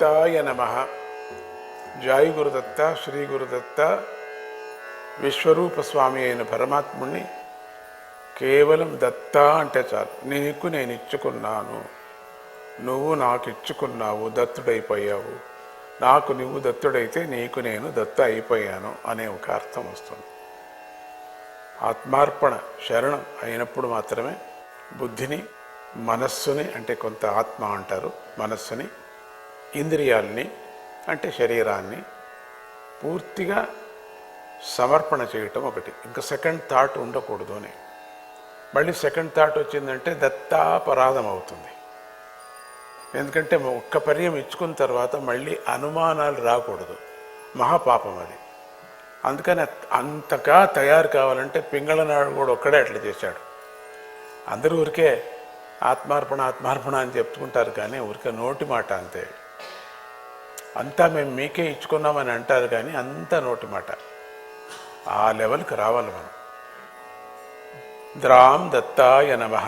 దత్తాయ నమః. జై గురుదత్త, శ్రీ గురుదత్త. విశ్వరూప స్వామి అయిన పరమాత్ముణ్ణి కేవలం దత్త అంటే చాలు. నీకు నేను ఇచ్చుకున్నాను, నువ్వు నాకు ఇచ్చుకున్నావు, దత్తుడైపోయావు. నాకు నువ్వు దత్తుడైతే నీకు నేను దత్త అయిపోయాను అనే ఒక అర్థం వస్తుంది. ఆత్మార్పణ శరణం అయినప్పుడు మాత్రమే బుద్ధిని, మనస్సుని, అంటే కొంత ఆత్మ అంటారు, మనస్సుని, ఇంద్రియాలని అంటే శరీరాన్ని పూర్తిగా సమర్పణ చేయటం ఒకటి. ఇంకా సెకండ్ థాట్ ఉండకూడదు అని. మళ్ళీ సెకండ్ థాట్ వచ్చిందంటే దత్తాపరాధం అవుతుంది. ఎందుకంటే ఒక్క పర్యం ఇచ్చుకున్న తర్వాత మళ్ళీ అనుమానాలు రాకూడదు, మహాపాపం అది. అందుకని అంతగా తయారు కావాలంటే పింగళనాడు కూడా ఒక్కడే అట్లా చేశాడు. అందరూ ఊరికే ఆత్మార్పణ ఆత్మార్పణ అని చెప్పుకుంటారు, కానీ ఊరికే నోటి మాట అంతే. అంతా మేము మీకే ఇచ్చుకున్నామని అంటారు, కానీ అంతా నోటి మాట. ఆ లెవెల్కి రావాలి మనం. ద్రాం దత్తాయ నమః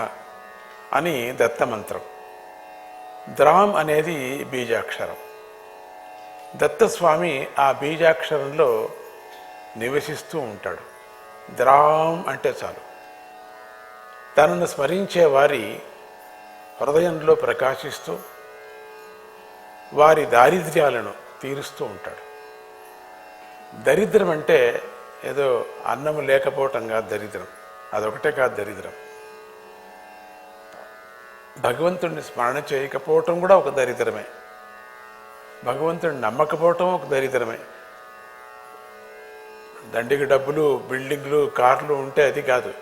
అని దత్తమంత్రం. ద్రాం అనేది బీజాక్షరం. దత్తస్వామి ఆ బీజాక్షరంలో నివసిస్తూ ఉంటాడు. ద్రాం అంటే చాలు, తనను స్మరించే వారి హృదయంలో ప్రకాశిస్తూ వారి దారిద్ర్యాలను తీరుస్తూ ఉంటాడు. దరిద్రం అంటే ఏదో అన్నము లేకపోవటం కాదు దరిద్రం, అదొకటే కాదు దరిద్రం. భగవంతుడిని స్మరణ చేయకపోవటం కూడా ఒక దరిద్రమే. భగవంతుడిని నమ్మకపోవటం ఒక దరిద్రమే. దండికి డబ్బులు, బిల్డింగ్లు, కార్లు ఉంటే అది కాదు.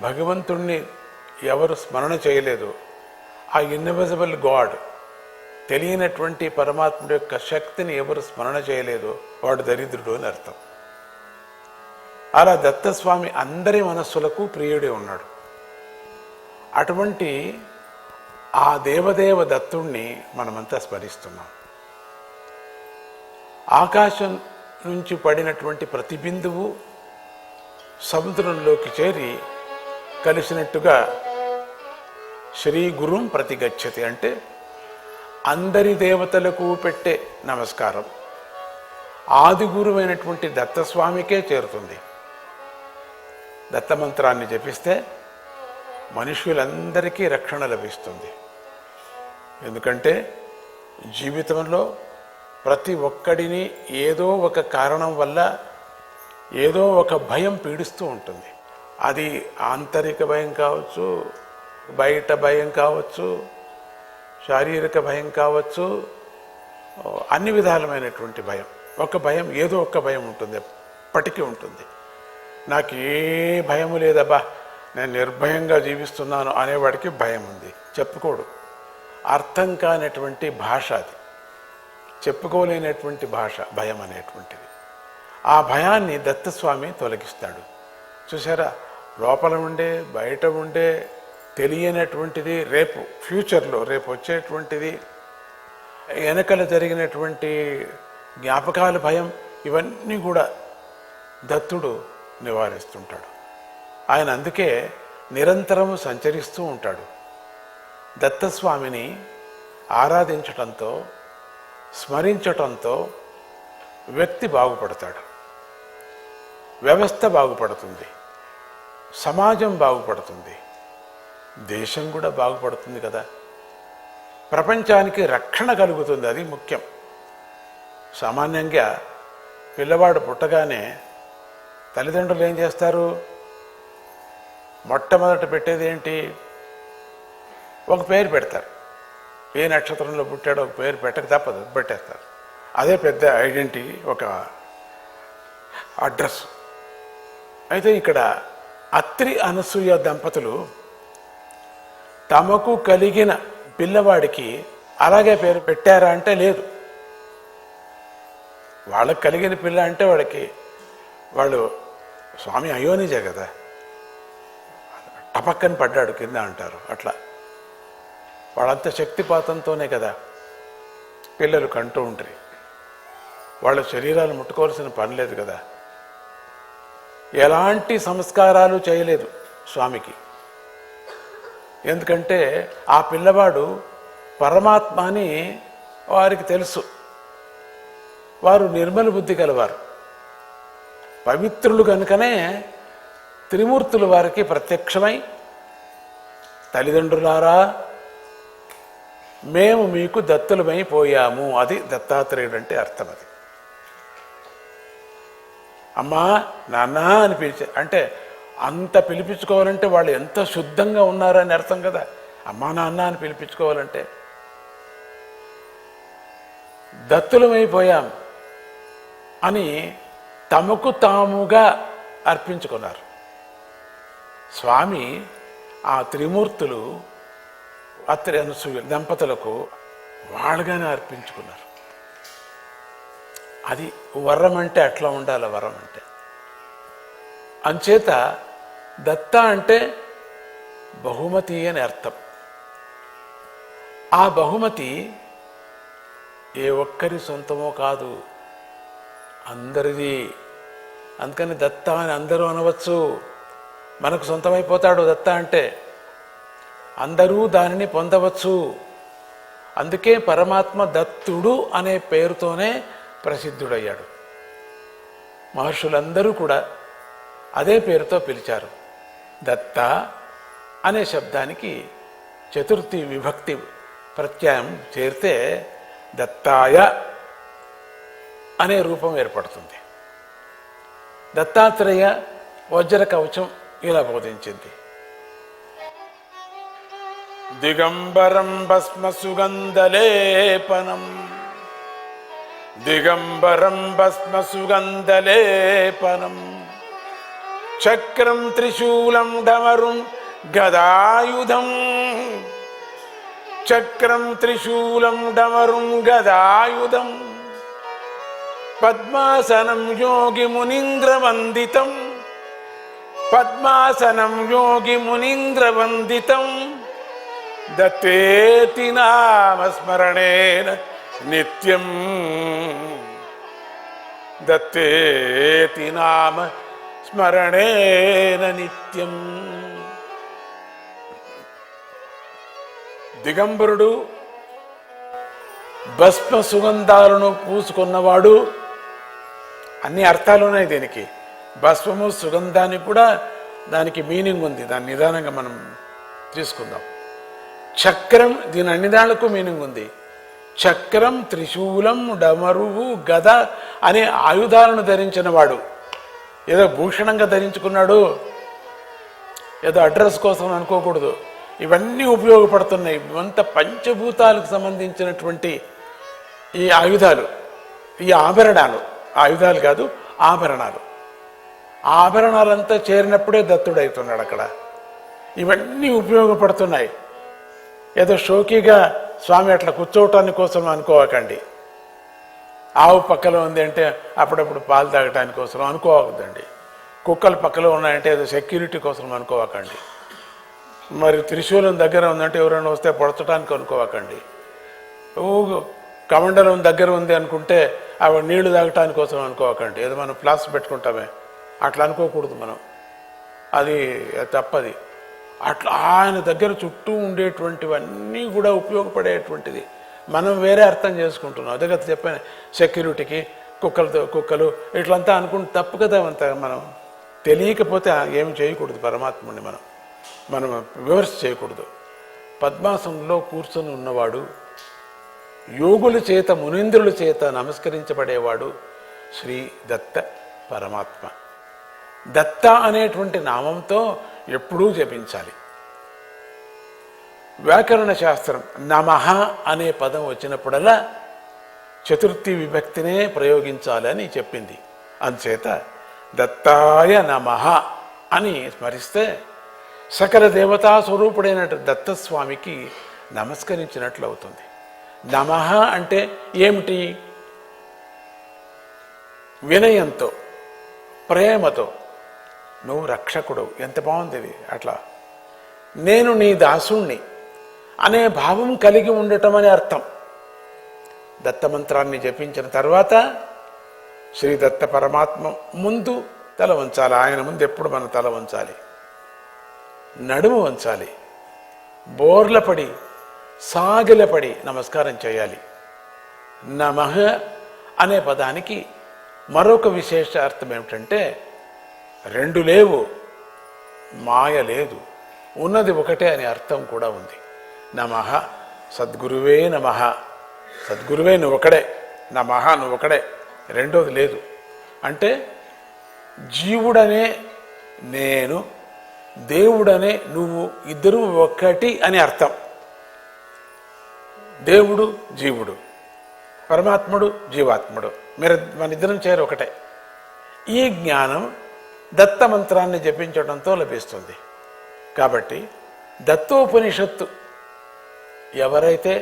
భగవంతుణ్ణి ఎవరు స్మరణ చేయలేదు, ఆ ఇన్విజిబుల్ గాడ్, తెలియనటువంటి పరమాత్ముడి యొక్క శక్తిని ఎవరు స్మరణ చేయలేదు, వాడు దరిద్రుడు అని అర్థం. అలా దత్తస్వామి అందరి మనస్సులకు ప్రియుడే ఉన్నాడు. అటువంటి ఆ దేవదేవ దత్తుణ్ణి మనమంతా స్మరిస్తున్నాం. ఆకాశం నుంచి పడినటువంటి ప్రతి బిందువు సముద్రంలోకి చేరి కలిసినట్టుగా శ్రీ గురుం ప్రతిగచ్చతి అంటే అందరి దేవతలకు పెట్టే నమస్కారం ఆది గురువైనటువంటి దత్తస్వామికే చేరుతుంది. దత్తమంత్రాన్ని జపిస్తే మనుషులందరికీ రక్షణ లభిస్తుంది. ఎందుకంటే జీవితంలో ప్రతి ఒక్కడిని ఏదో ఒక కారణం వల్ల ఏదో ఒక భయం పీడిస్తూ ఉంటుంది. అది ఆంతరిక భయం కావచ్చు, బయట భయం కావచ్చు, శారీరక భయం కావచ్చు, అన్ని విధాలమైనటువంటి భయం. ఒక భయం, ఏదో ఒక భయం ఉంటుంది, ఎప్పటికీ ఉంటుంది. నాకు ఏ భయము లేదబ్బా, నేను నిర్భయంగా జీవిస్తున్నాను అనేవాడికి భయం ఉంది, చెప్పుకోడు. అర్థం కానటువంటి భాష అది, చెప్పుకోలేనటువంటి భాష భయం అనేటువంటిది. ఆ భయాన్ని దత్తస్వామి తొలగిస్తాడు. చూసారా, లోపల ఉండే బయట ఉండే తెలియనటువంటిది, రేపు ఫ్యూచర్లో రేపు వచ్చేటువంటిది, వెనకల జరిగినటువంటి జ్ఞాపకాల భయం, ఇవన్నీ కూడా దత్తుడు నివారిస్తుంటాడు. ఆయన అందుకే నిరంతరము సంచరిస్తూ ఉంటాడు. దత్తస్వామిని ఆరాధించటంతో, స్మరించటంతో వ్యక్తి బాగుపడతాడు, వ్యవస్థ బాగుపడుతుంది, సమాజం బాగుపడుతుంది, దేశం కూడా బాగుపడుతుంది కదా. ప్రపంచానికి రక్షణ కలుగుతుంది, అది ముఖ్యం. సామాన్యంగా పిల్లవాడు పుట్టగానే తల్లిదండ్రులు ఏం చేస్తారు? మొట్టమొదట పెట్టేది ఏంటి? ఒక పేరు పెడతారు. ఏ నక్షత్రంలో పుట్టాడో ఒక పేరు పెట్టక తప్పదు, పెట్టేస్తారు. అదే పెద్ద ఐడెంటిటీ, ఒక అడ్రస్. అయితే ఇక్కడ అత్రి అనసూయ దంపతులు తమకు కలిగిన పిల్లవాడికి అలాగే పేరు పెట్టారా అంటే లేదు. వాళ్ళకు కలిగిన పిల్ల అంటే వాళ్ళు స్వామి అయోనిజే కదా, టపక్కని పడ్డాడు కింద అంటారు. అట్లా వాళ్ళంత శక్తిపాతంతోనే కదా పిల్లలు కంటూ ఉంటారు. వాళ్ళ శరీరాలు ముట్టుకోవాల్సిన పని లేదు కదా. ఎలాంటి సంస్కారాలు చేయలేదు స్వామికి. ఎందుకంటే ఆ పిల్లవాడు పరమాత్మని వారికి తెలుసు, వారు నిర్మల బుద్ధి కలవారు, పవిత్రులు కనుకనే త్రిమూర్తులు వారికి ప్రత్యక్షమై, తల్లిదండ్రులారా మేము మీకు దత్తులమైపోయాము, అది దత్తాత్రేయుడు అంటే అర్థం. అది అమ్మా నాన్న అని పిలిచే అంటే అంత పిలిపించుకోవాలంటే వాళ్ళు ఎంత శుద్ధంగా ఉన్నారని అర్థం కదా. అమ్మా నాన్న అని పిలిపించుకోవాలంటే దత్తులమైపోయాం అని తమకు తాముగా అర్పించుకున్నారు. స్వామి ఆ త్రిమూర్తులు అత్రి అనసూయ దంపతులకు వాళ్ళుగానే అర్పించుకున్నారు. అది వరం అంటే అట్లా ఉండాలి. వరం అంటే అంచేత దత్త అంటే బహుమతి అని అర్థం. ఆ బహుమతి ఏ ఒక్కరి సొంతమో కాదు, అందరిది. అందుకని దత్త అని అందరూ అనవచ్చు. మనకు సొంతమైపోతాడు దత్త అంటే, అందరూ దానిని పొందవచ్చు. అందుకే పరమాత్మ దత్తుడు అనే పేరుతోనే ప్రసిద్ధుడయ్యాడు. మహర్షులందరూ కూడా అదే పేరుతో పిలిచారు. దత్త అనే శబ్దానికి చతుర్థి విభక్తి ప్రత్యయం చేరితే దత్తాయ అనే రూపం ఏర్పడుతుంది. దత్తాత్రేయ వజ్ర కవచం ఇలా బోధించింది. దిగంబరం భస్మ సుగంధలేపనం, దిగంబరం భస్మ సుగంధలేపనం, చక్రం త్రిశూలం డమరుం గదాయుధం, చక్రం త్రిశూలం డమరుం గదాయుధం, పద్మాసనం యోగి మునీంద్రవందితం, పద్మాసనం యోగి మునీంద్రవందితం, దత్తేతి నామస్మరణేన నిత్యం, దత్తేతి నామ స్మరణేన నిత్యం. దిగంబరుడు, భస్మ సుగంధాలను పూసుకున్నవాడు, అన్ని అర్థాలు ఉన్నాయి దీనికి. భస్మము సుగంధానికి కూడా దానికి మీనింగ్ ఉంది, దాని నిదానంగా మనం తీసుకుందాం. చక్రం, దీని అన్ని దాళ్లకు మీనింగ్ ఉంది. చక్రం, త్రిశూలం, డమరువు, గద అనే ఆయుధాలను ధరించిన వాడు. ఏదో భూషణంగా ధరించుకున్నాడు, ఏదో అడ్రస్ కోసం అనుకోకూడదు. ఇవన్నీ ఉపయోగపడుతున్నాయి. ఇవంత పంచభూతాలకు సంబంధించినటువంటి ఈ ఆయుధాలు, ఈ ఆభరణాలు, ఆయుధాలు కాదు ఆభరణాలు, ఆభరణాలంతా చేరినప్పుడే దత్తుడవుతున్నాడు అక్కడ. ఇవన్నీ ఉపయోగపడుతున్నాయి. ఏదో షోకీగా స్వామి అట్లా కూర్చోవటానికి కోసం అనుకోవకండి. ఆవు పక్కలో ఉంది అంటే అప్పుడప్పుడు పాలు తాగటానికి కోసం అనుకోవద్దండి. కుక్కలు పక్కలో ఉన్నాయంటే ఏదో సెక్యూరిటీ కోసం అనుకోవకండి. మరి త్రిశూలం దగ్గర ఉందంటే ఎవరైనా వస్తే పొడచడానికి అనుకోవకండి. కమండలం దగ్గర ఉంది అనుకుంటే అవి నీళ్లు తాగటానికి కోసం అనుకోవకండి. ఏదో మనం ప్లాస్ పెట్టుకుంటామే అట్లా అనుకోకూడదు మనం, అది తప్పది. అట్లా ఆయన దగ్గర చుట్టూ ఉండేటువంటివన్నీ కూడా ఉపయోగపడేటువంటిది. మనం వేరే అర్థం చేసుకుంటున్నాం. అదే కదా చెప్పాను, సెక్యూరిటీకి కుక్కలు ఇట్లంతా అనుకుంటే తప్పు కదా. అంత మనం తెలియకపోతే ఏమి చేయకూడదు. పరమాత్ముడిని మనం విమర్శ చేయకూడదు. పద్మాసనంలో కూర్చొని ఉన్నవాడు, యోగుల చేత మునీంద్రుల చేత నమస్కరించబడేవాడు శ్రీ దత్త పరమాత్మ. దత్త అనేటువంటి నామంతో ఎప్పుడూ జపించాలి. వ్యాకరణ శాస్త్రం నమః అనే పదం వచ్చినప్పుడల్లా చతుర్థి విభక్తినే ప్రయోగించాలి అని చెప్పింది. అందుచేత దత్తాయ నమః అని స్మరిస్తే సకల దేవతా స్వరూపుడైన దత్తస్వామికి నమస్కరించినట్లు అవుతుంది. నమః అంటే ఏమిటి? వినయంతో, ప్రేమతో, నువ్వు రక్షకుడు, ఎంత బాగుంది ఇది. అట్లా నేను నీ దాసుణ్ణి అనే భావం కలిగి ఉండటం అని అర్థం. దత్తమంత్రాన్ని జపించిన తర్వాత శ్రీ దత్త పరమాత్మ ముందు తల వంచాలి. ఆయన ముందు ఎప్పుడు మనం తల వంచాలి, నడుము వంచాలి, బోర్లపడి సాగిలపడి నమస్కారం చేయాలి. నమః అనే పదానికి మరొక విశేష అర్థం ఏమిటంటే, రెండు లేవు, మాయ లేదు, ఉన్నది ఒకటే అనే అర్థం కూడా ఉంది. నమః, సద్గురువే నమః, సద్గురువే నువ్వు ఒకడే, నమః నువ్వు ఒకడే, రెండోది లేదు. అంటే జీవుడనే నేను, దేవుడనే నువ్వు, ఇద్దరు ఒకటి అని అర్థం. దేవుడు జీవుడు, పరమాత్ముడు జీవాత్ముడు, మన ఇద్దరం చేరు ఒకటే. ఈ జ్ఞానం దత్తమంత్రాన్ని జపించడంతో లభిస్తుంది. కాబట్టి దత్తోపనిషత్తు ఎవరైతే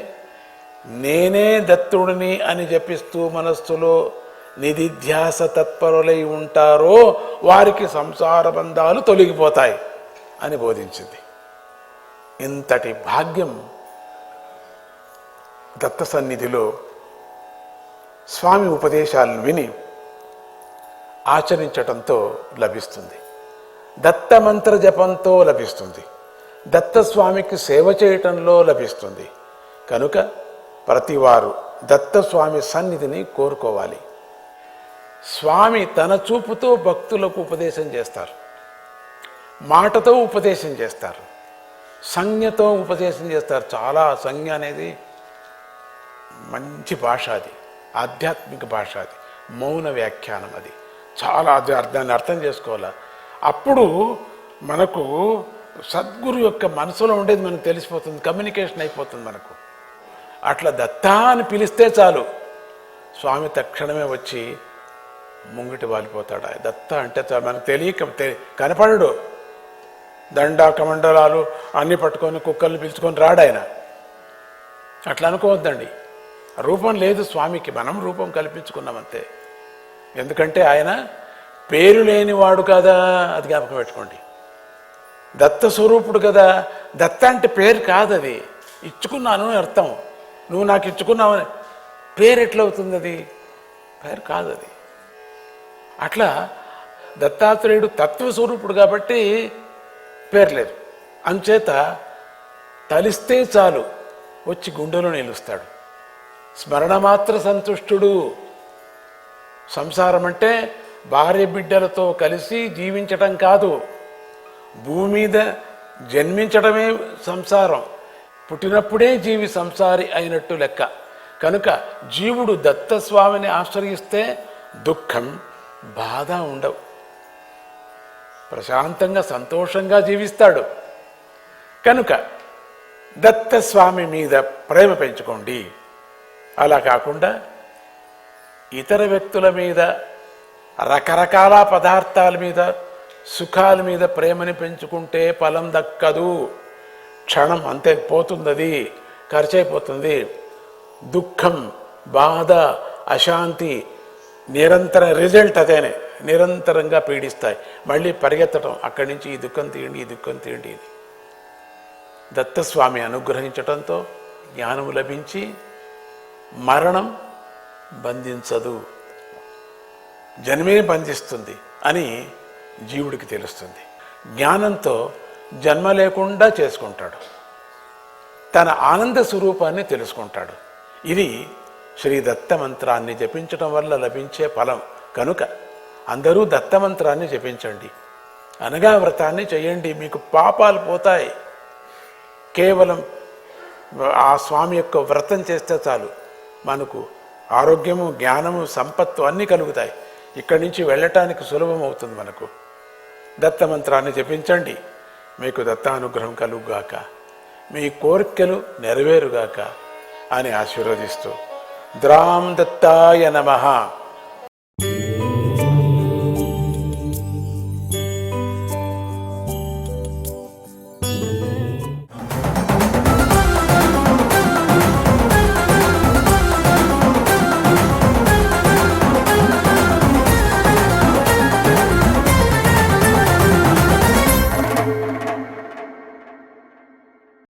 నేనే దత్తుడిని అని జపిస్తూ మనస్సులో నిధిధ్యాస తత్పరులై ఉంటారో వారికి సంసార బంధాలు తొలగిపోతాయి అని బోధించింది. ఇంతటి భాగ్యం దత్త సన్నిధిలో స్వామి ఉపదేశాలను విని ఆచరించటంతో లభిస్తుంది. దత్తమంత్ర జపంతో లభిస్తుంది. దత్తస్వామికి సేవ చేయటంలో లభిస్తుంది. కనుక ప్రతివారు దత్తస్వామి సన్నిధిని కోరుకోవాలి. స్వామి తన చూపుతో భక్తులకు ఉపదేశం చేస్తారు, మాటతో ఉపదేశం చేస్తారు, సంజ్ఞతో ఉపదేశం చేస్తారు. చాలా సంజ్ఞ అనేది మంచి భాష, అది ఆధ్యాత్మిక భాష, అది మౌన వ్యాఖ్యానం, అది చాలా దాన్ని అర్థం చేసుకోవాలి. అప్పుడు మనకు సద్గురు యొక్క మనసులో ఉండేది మనకు తెలిసిపోతుంది, కమ్యూనికేషన్ అయిపోతుంది మనకు. అట్లా దత్తా అని పిలిస్తే చాలు, స్వామి తక్షణమే వచ్చి ముంగిటి వాలిపోతాడు. దత్త అంటే మనకు తెలియక కనపడడు. దండ కమండలాలు అన్నీ పట్టుకొని కుక్కల్ని పిలుచుకొని రాడు ఆయన. అట్లా అనుకోవద్దండి. రూపం లేదు స్వామికి, మనం రూపం కల్పించుకున్నామంతే. ఎందుకంటే ఆయన పేరు లేనివాడు కదా, అది జ్ఞాపకం పెట్టుకోండి. దత్త స్వరూపుడు కదా. దత్త అంటే పేరు కాదు, అది ఇచ్చుకున్నాను అని అర్థం. నువ్వు నాకు ఇచ్చుకున్నావని పేరు ఎట్లవుతుంది? అది పేరు కాదు, అది. అట్లా దత్తాత్రేయుడు తత్వస్వరూపుడు కాబట్టి పేరు లేదు. అంచేత తలిస్తే చాలు వచ్చి గుండెలో నిలుస్తాడు. స్మరణ మాత్ర సంతుష్టుడు. సంసారం అంటే భార్య బిడ్డలతో కలిసి జీవించటం కాదు, భూమి మీద జన్మించడమే సంసారం. పుట్టినప్పుడే జీవి సంసారి అయినట్టు లెక్క. కనుక జీవుడు దత్తస్వామిని ఆశ్రయిస్తే దుఃఖం, బాధ ఉండవు, ప్రశాంతంగా సంతోషంగా జీవిస్తాడు. కనుక దత్తస్వామి మీద ప్రేమ పెంచుకోండి. అలా కాకుండా ఇతర వ్యక్తుల మీద, రకరకాల పదార్థాల మీద, సుఖాల మీద ప్రేమని పెంచుకుంటే ఫలం దక్కదు. క్షణం అంతే పోతుంది, అది ఖర్చు అయిపోతుంది. దుఃఖం, బాధ, అశాంతి నిరంతర రిజల్ట్ అదేనే, నిరంతరంగా పీడిస్తాయి. మళ్ళీ పరిగెత్తడం, అక్కడి నుంచి ఈ దుఃఖం తీయండి, ఈ దుఃఖం తీయండి. ఇది దత్తస్వామి అనుగ్రహించటంతో జ్ఞానము లభించి మరణం బంధించదు, జన్మే బంధిస్తుంది అని జీవుడికి తెలుస్తుంది. జ్ఞానంతో జన్మ లేకుండా చేసుకుంటాడు, తన ఆనంద స్వరూపాన్ని తెలుసుకుంటాడు. ఇది శ్రీ దత్తమంత్రాన్ని జపించడం వల్ల లభించే ఫలం. కనుక అందరూ దత్తమంత్రాన్ని జపించండి, అనగా వ్రతాన్ని చేయండి, మీకు పాపాలు పోతాయి. కేవలం ఆ స్వామి యొక్క వ్రతం చేస్తే చాలు, మనకు ఆరోగ్యము, జ్ఞానము, సంపత్తు అన్నీ కలుగుతాయి. ఇక్కడి నుంచి వెళ్ళటానికి సులభం అవుతుంది మనకు. దత్తమంత్రాన్ని జపించండి, మీకు దత్తానుగ్రహం కలుగుగాక, మీ కోరికలు నెరవేరుగాక అని ఆశీర్వదిస్తూ ద్రాం దత్తాయ నమః.